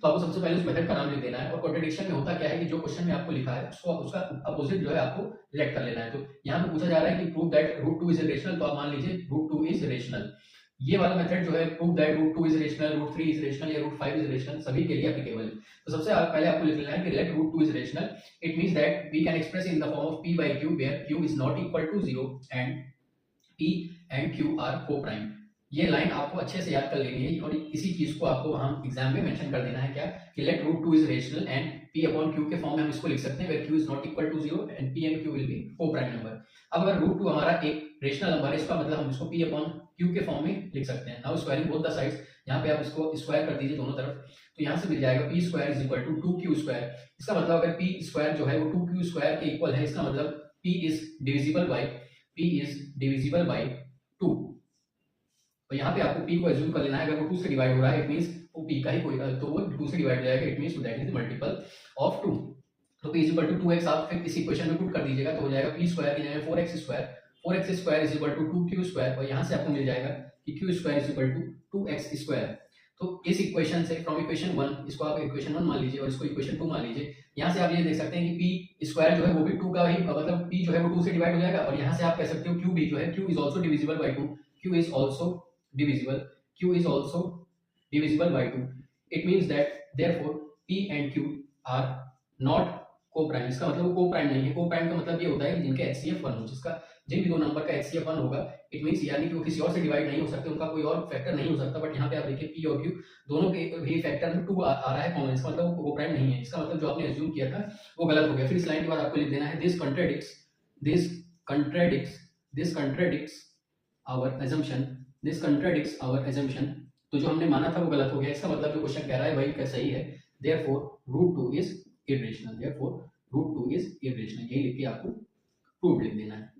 तो आपको सबसे पहले उस मेथड का नाम लिख देना है। और कॉन्ट्रडिक्शन में होता क्या है कि जो क्वेश्चन में आपको लिखा है उसको उसका अपोजिट जो है आपको रिलेक्ट कर लेना है। तो यहाँ पे पूछा जा रहा है कि prove that root 2 is rational, तो आप मान लीजिए रूट 2 इज रेशनल। ये वाला मेथड जो है prove that root 2 is rational, root 3 is rational या रूट 5 इज रेशनल, सभी के लिए एप्लीकेबल है। तो सबसे पहले आपको लिख लेना है कि let root 2 is rational, it means that we can express in the form of p by q where q is not equal to 0 and p and q are co-prime। ये लाइन आपको अच्छे से याद कर लेनी है और इसी चीज को आपको वहां एग्जाम में मेंशन कर देना है क्या कि let root 2 is rational and p upon q के फॉर्म में हम इसको लिख सकते हैं where q is not equal to 0 and p and q will be co-prime number. अब अगर रूट 2 हमारा एक रेशनल नंबर है, इसका मतलब हम इसको p अपॉन q के फॉर्म में लिख सकते हैं। Now squaring both the sides, यहाँ पे आप इसको स्क्वायर कर दीजिए दोनों तरफ, तो यहाँ से मिल जाएगा p square is equal to 2q square. इसका मतलब अगर p स्क्वायर जो है वो 2q स्क्वायर के इक्वल है, इसका मतलब p इज डिविजिबल बाय 2। तो यहाँ पे आपको p को एज्यूम कर लेना है, अगर वो 2 से डिवाइड हो रहा है इट मींस वो p का ही कोई, तो वो 2 से डिवाइड हो जाएगा, it means that is multiple of 2। तो p is equal to 2x आप फिर इस इक्वेशन में पुट कर दीजिएगा, तो हो जाएगा p स्क्वायर की जगह 4x square, 4x square is equal to 2q square, और यहाँ से आपको मिल जाएगा कि q square is equal to 2x square. तो इस इक्वेशन से फ्रॉम इक्वेशन 1 इसको आप इक्वेशन 1 मान लीजिए और इसको इक्वेशन 2 मान लीजिए। यहाँ से आप ये देख सकते हैं कि p स्क्वायर जो है वो भी 2 का ही, मतलब p जो है वो 2 से डिवाइड हो जाएगा, और यहाँ से आप कह सकते हो q भी जो है q is also divisible by 2, q is also divisible, q is also divisible by 2। It means that therefore p and q are not co-prime। इसका मतलब वो co-prime नहीं है। co-prime का मतलब ये होता है कि जिनका HCF 1 हो, जिसका जिन भी दो नंबर का HCF 1 होगा, इट मींस यानी कि वो किसी और से डिवाइड नहीं हो सकते, उनका कोई और फैक्टर नहीं हो सकता। बट यहाँ पे आप देखिए p और q दोनों के भी फैक्टर में 2 आ रहा है कॉमन, इसका मतलब वो co-prime नहीं है। इसका मतलब जो आपने एज्यूम किया था वो गलत हो गया। फिर इस लाइन के बाद आपको लिख देना है this contradicts our assumption, this contradicts our assumption। तो जो हमने माना था वो गलत हो गया, इसका मतलब जो क्वेश्चन कह रहा है वही सही है। therefore रूट 2 इज इरेशनल, यही लिख के आपको प्रूव लिख देना है।